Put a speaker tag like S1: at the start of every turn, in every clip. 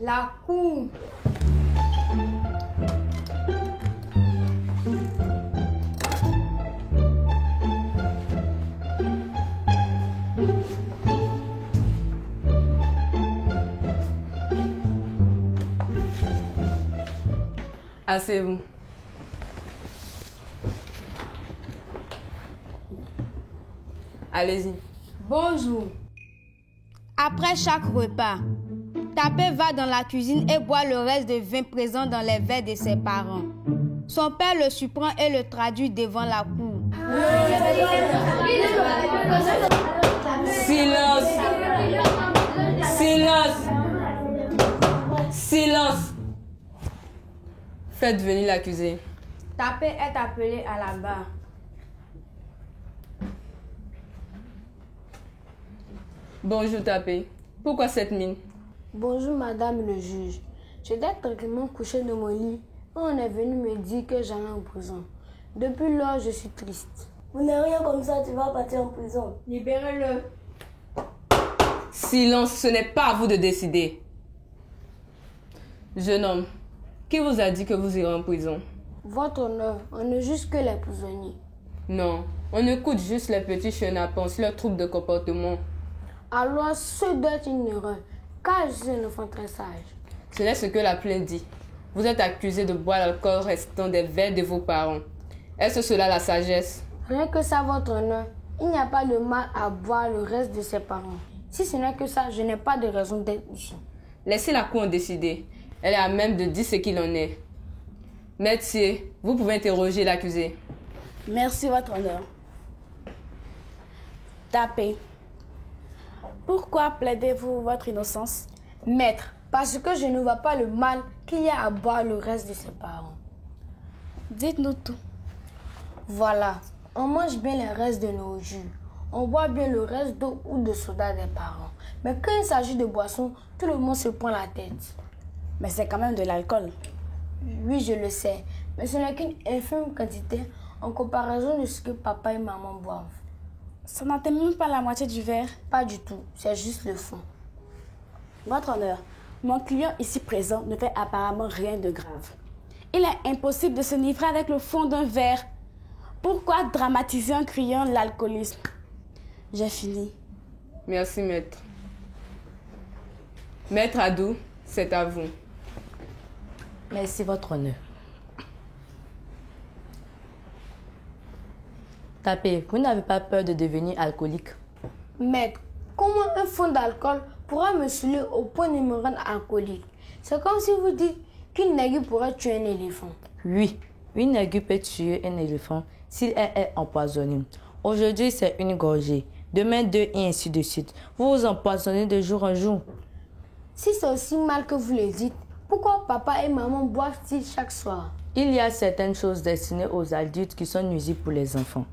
S1: La cour.
S2: Asseyez-vous. Allez-y.
S1: Bonjour. Après chaque repas, Tapé va dans la cuisine et boit le reste de vin présent dans les verres de ses parents. Son père le surprend et le traduit devant la cour.
S2: Silence! Silence! Silence! Faites venir l'accusé.
S1: Tapé est appelé à la barre.
S2: Bonjour Tapé. Pourquoi cette mine?
S3: Bonjour madame le juge. J'étais tranquillement couché de mon lit et on est venu me dire que j'allais en prison. Depuis lors, je suis triste.
S4: Vous n'êtes rien comme ça, tu vas partir en prison.
S1: Libérez-le.
S2: Silence, ce n'est pas à vous de décider. Jeune homme, qui vous a dit que vous irez en prison?
S3: Votre honneur, on ne juge que les prisonniers.
S2: Non, on écoute juste les petits chenapans, leurs troubles de comportement.
S3: Alors, ce doit être une erreur, car je suis un enfant très sage.
S2: Ce n'est ce que la plainte dit. Vous êtes accusé de boire l'alcool restant des verres de vos parents. Est-ce cela la sagesse?
S3: Rien que ça, votre honneur, il n'y a pas de mal à boire le reste de ses parents. Si ce n'est que ça, je n'ai pas de raison d'être ici.
S2: Laissez la cour en décider. Elle est à même de dire ce qu'il en est. Maître Sier, vous pouvez interroger l'accusé.
S4: Merci, votre honneur. Tapé. Pourquoi plaidez-vous votre innocence?
S3: Maître, parce que je ne vois pas le mal qu'il y a à boire le reste de ses parents.
S4: Dites-nous tout.
S3: Voilà, on mange bien les restes de nos jus. On boit bien le reste d'eau ou de soda des parents. Mais quand il s'agit de boissons, tout le monde se prend la tête.
S4: Mais c'est quand même de l'alcool.
S3: Oui, je le sais, mais ce n'est qu'une infime quantité en comparaison de ce que papa et maman boivent.
S4: Ça n'atteint même pas la moitié du verre.
S3: Pas du tout, c'est juste le fond.
S4: Votre honneur, mon client ici présent ne fait apparemment rien de grave. Il est impossible de se livrer avec le fond d'un verre. Pourquoi dramatiser en criant l'alcoolisme? J'ai fini.
S2: Merci, maître. Maître Adou, c'est à vous.
S5: Merci, votre honneur. Tapé, vous n'avez pas peur de devenir alcoolique?
S3: Maître, comment un fond d'alcool pourra me saouler au point de me rendre alcoolique? C'est comme si vous dites qu'une aiguille pourrait tuer un éléphant.
S5: Oui, une aiguille peut tuer un éléphant s'il est empoisonné. Aujourd'hui, c'est une gorgée. Demain, deux et ainsi de suite. Vous vous empoisonnez de jour en jour.
S3: Si c'est aussi mal que vous le dites, pourquoi papa et maman boivent-ils chaque soir?
S5: Il y a certaines choses destinées aux adultes qui sont nuisibles pour les enfants.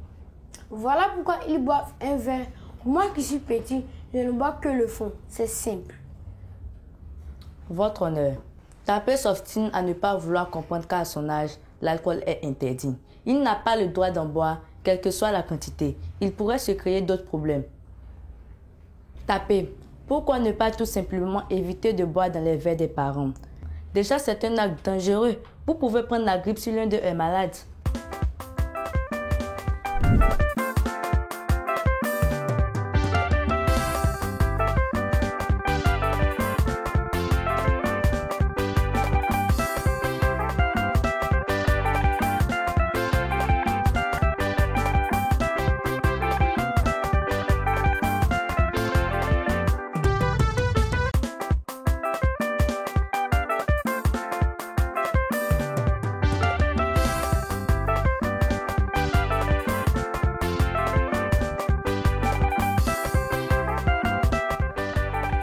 S3: Voilà pourquoi ils boivent un verre. Moi qui suis petit, je ne bois que le fond. C'est simple.
S5: Votre honneur, Tapé s'obstine à ne pas vouloir comprendre qu'à son âge, l'alcool est interdit. Il n'a pas le droit d'en boire, quelle que soit la quantité. Il pourrait se créer d'autres problèmes. Tapé, pourquoi ne pas tout simplement éviter de boire dans les verres des parents? Déjà, c'est un acte dangereux. Vous pouvez prendre la grippe si l'un d'eux est malade.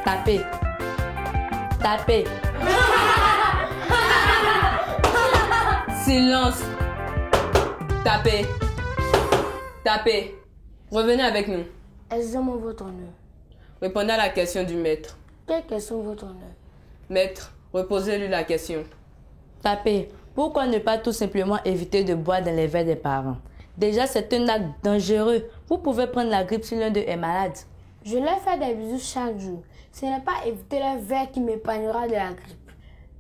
S5: Tapé. Tapé.
S2: Silence. Tapé. Tapé. Revenez avec nous.
S3: Excusez-moi, votre honneur.
S2: Répondez à la question du maître.
S3: Quelle question, votre honneur?
S2: Maître, reposez-lui la question.
S5: Tapé. Pourquoi ne pas tout simplement éviter de boire dans les verres des parents? Déjà, c'est un acte dangereux. Vous pouvez prendre la grippe si l'un d'eux est malade.
S3: Je leur fais des bisous chaque jour. Ce n'est pas éviter le verre qui m'épargnera de la grippe.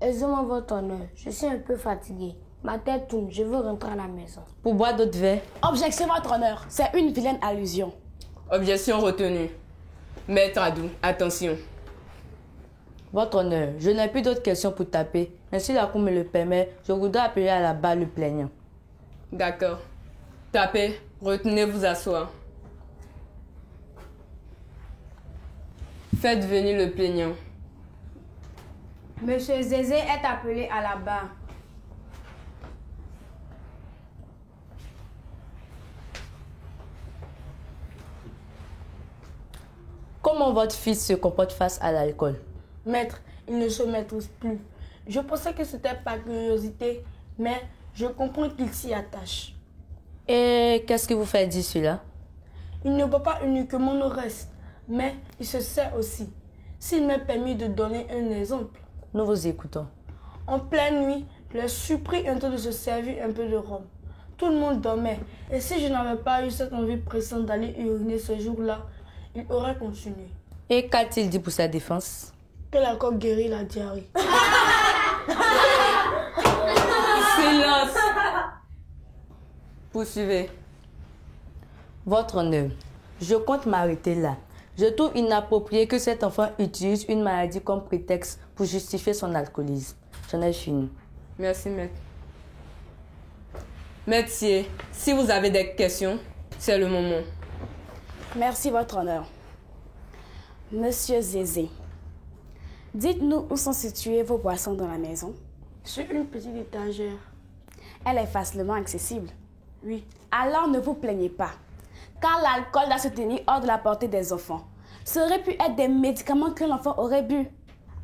S3: Excusez-moi votre honneur, je suis un peu fatiguée. Ma tête tourne, je veux rentrer à la maison.
S5: Pour boire d'autres verres.
S4: Objection, votre honneur. C'est une vilaine allusion.
S2: Objection retenue. Maître Adou, attention.
S5: Votre honneur, je n'ai plus d'autres questions pour taper. Mais si la cour me le permet, je voudrais appeler à la barre le plaignant.
S2: D'accord. Tapez, retenez vous asseoir. Faites venir le plaignant.
S1: Monsieur Zézé est appelé à la barre.
S5: Comment votre fils se comporte face à l'alcool?
S3: Maître, il ne se maîtrise plus. Je pensais que c'était par curiosité, mais je comprends qu'il s'y attache.
S5: Et qu'est-ce qui vous fait dire cela?
S3: Il ne boit pas uniquement le reste, mais il se sert aussi. S'il m'est permis de donner un exemple.
S5: Nous vous écoutons.
S3: En pleine nuit, je suis pris un temps de se servir un peu de rhum. Tout le monde dormait. Et si je n'avais pas eu cette envie pressante d'aller uriner ce jour-là, il aurait continué.
S5: Et qu'a-t-il dit pour sa défense?
S3: Que l'alcool guérit la diarrhée.
S2: Silence. Poursuivez.
S5: Votre honneur, je compte m'arrêter là. Je trouve inapproprié que cet enfant utilise une maladie comme prétexte pour justifier son alcoolisme. J'en ai fini.
S2: Merci, maître. Maître Sier, si vous avez des questions, c'est le moment.
S4: Merci, votre honneur. Monsieur Zézé, dites-nous où sont situées vos boissons dans la maison.
S3: Sur une petite étagère.
S4: Elle est facilement accessible.
S3: Oui.
S4: Alors ne vous plaignez pas, car l'alcool doit se tenir hors de la portée des enfants. Ça aurait pu être des médicaments que l'enfant aurait bu.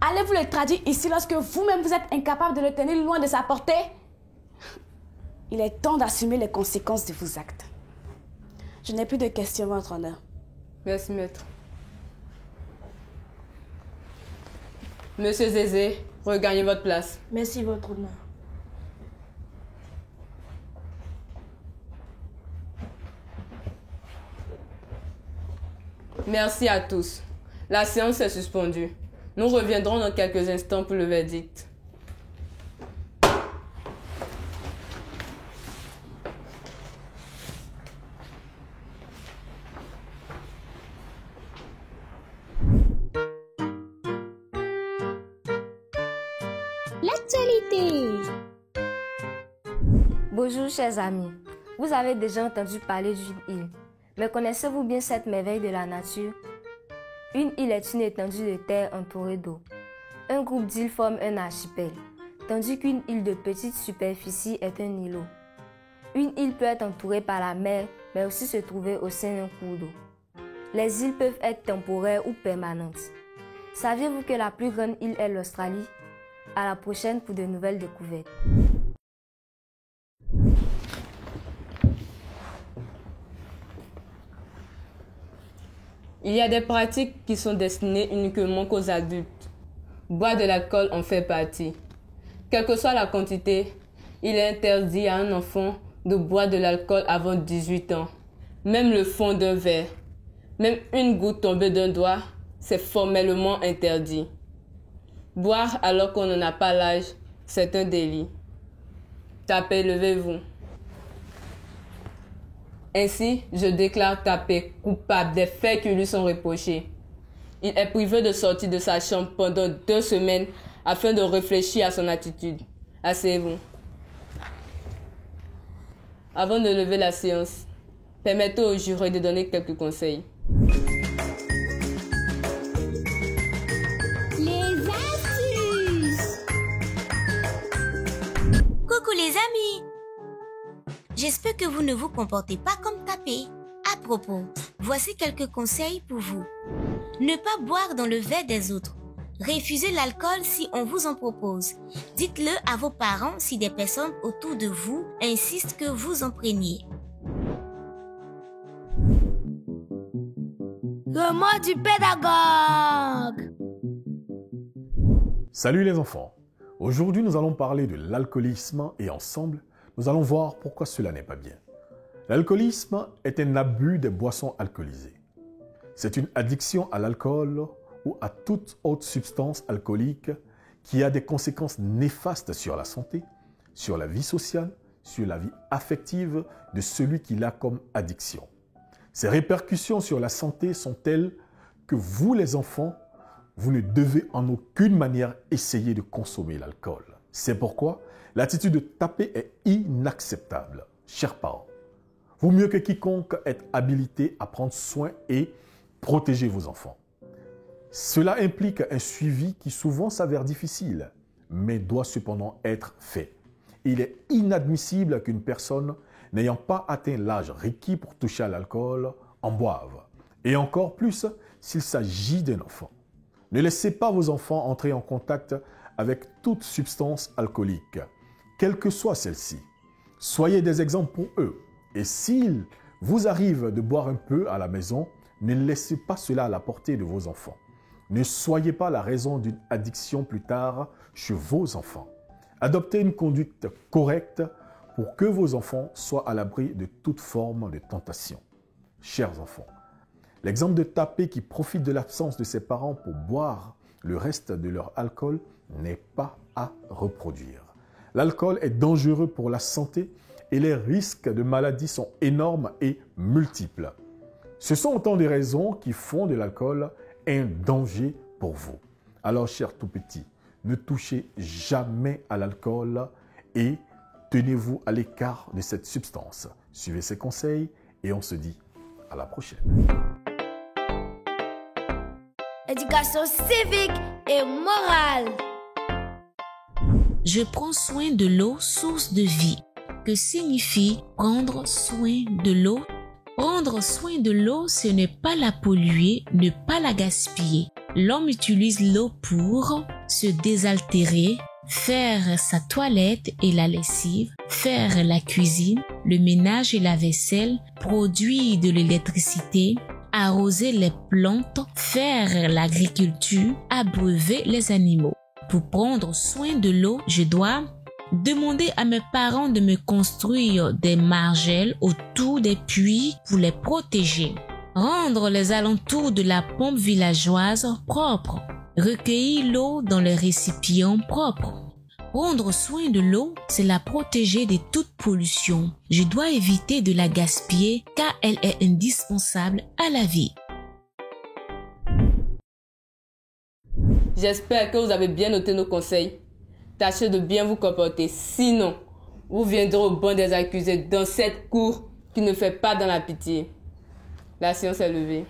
S4: Allez-vous le traduire ici lorsque vous-même vous êtes incapable de le tenir loin de sa portée? Il est temps d'assumer les conséquences de vos actes. Je n'ai plus de questions, votre honneur.
S2: Merci, maître. Monsieur Zézé, regagnez votre place.
S3: Merci, votre honneur.
S2: Merci à tous. La séance est suspendue. Nous reviendrons dans quelques instants pour le verdict.
S6: L'actualité. Bonjour chers amis, vous avez déjà entendu parler d'une île, mais connaissez-vous bien cette merveille de la nature? Une île est une étendue de terre entourée d'eau. Un groupe d'îles forme un archipel, tandis qu'une île de petite superficie est un îlot. Une île peut être entourée par la mer, mais aussi se trouver au sein d'un cours d'eau. Les îles peuvent être temporaires ou permanentes. Saviez-vous que la plus grande île est l'Australie? À la prochaine pour de nouvelles découvertes.
S2: Il y a des pratiques qui sont destinées uniquement qu'aux adultes. Boire de l'alcool en fait partie. Quelle que soit la quantité, il est interdit à un enfant de boire de l'alcool avant 18 ans. Même le fond d'un verre, même une goutte tombée d'un doigt, c'est formellement interdit. Boire alors qu'on n'en a pas l'âge, c'est un délit. Tapez, levez-vous. Ainsi, je déclare Tapé coupable des faits qui lui sont reprochés. Il est privé de sortir de sa chambre pendant 2 semaines afin de réfléchir à son attitude. Asseyez-vous. Avant de lever la séance, permettez au juré de donner quelques conseils.
S7: Coucou les amis! J'espère que vous ne vous comportez pas comme Tapé. À propos, voici quelques conseils pour vous. Ne pas boire dans le verre des autres. Refusez l'alcool si on vous en propose. Dites-le à vos parents si des personnes autour de vous insistent que vous en preniez.
S3: Le mot du pédagogue.
S8: Salut les enfants. Aujourd'hui, nous allons parler de l'alcoolisme et ensemble, nous allons voir pourquoi cela n'est pas bien. L'alcoolisme est un abus des boissons alcoolisées. C'est une addiction à l'alcool ou à toute autre substance alcoolique qui a des conséquences néfastes sur la santé, sur la vie sociale, sur la vie affective de celui qui l'a comme addiction. Ces répercussions sur la santé sont telles que vous, les enfants, vous ne devez en aucune manière essayer de consommer l'alcool. C'est pourquoi l'attitude de taper est inacceptable. Chers parents, vous mieux que quiconque êtes habilités à prendre soin et protéger vos enfants. Cela implique un suivi qui souvent s'avère difficile, mais doit cependant être fait. Il est inadmissible qu'une personne n'ayant pas atteint l'âge requis pour toucher à l'alcool en boive, et encore plus s'il s'agit d'un enfant. Ne laissez pas vos enfants entrer en contact avec toute substance alcoolique, quelle que soit celle-ci. Soyez des exemples pour eux, et s'il vous arrive de boire un peu à la maison, ne laissez pas cela à la portée de vos enfants. Ne soyez pas la raison d'une addiction plus tard chez vos enfants. Adoptez une conduite correcte pour que vos enfants soient à l'abri de toute forme de tentation. Chers enfants, l'exemple de tapé qui profite de l'absence de ses parents pour boire le reste de leur alcool n'est pas à reproduire. L'alcool est dangereux pour la santé et les risques de maladies sont énormes et multiples. Ce sont autant de raisons qui font de l'alcool un danger pour vous. Alors, chers tout-petits, ne touchez jamais à l'alcool et tenez-vous à l'écart de cette substance. Suivez ces conseils et on se dit à la prochaine.
S3: Éducation civique et morale.
S7: Je prends soin de l'eau, source de vie. Que signifie prendre soin de l'eau? Prendre soin de l'eau, ce n'est pas la polluer, ne pas la gaspiller. L'homme utilise l'eau pour se désaltérer, faire sa toilette et la lessive, faire la cuisine, le ménage et la vaisselle, produire de l'électricité, arroser les plantes, faire l'agriculture, abreuver les animaux. Pour prendre soin de l'eau, je dois demander à mes parents de me construire des margelles autour des puits pour les protéger. Rendre les alentours de la pompe villageoise propres. Recueillir l'eau dans les récipients propres. Prendre soin de l'eau, c'est la protéger de toute pollution. Je dois éviter de la gaspiller car elle est indispensable à la vie.
S2: J'espère que vous avez bien noté nos conseils. Tâchez de bien vous comporter, sinon vous viendrez au banc des accusés dans cette cour qui ne fait pas dans la pitié. La séance est levée.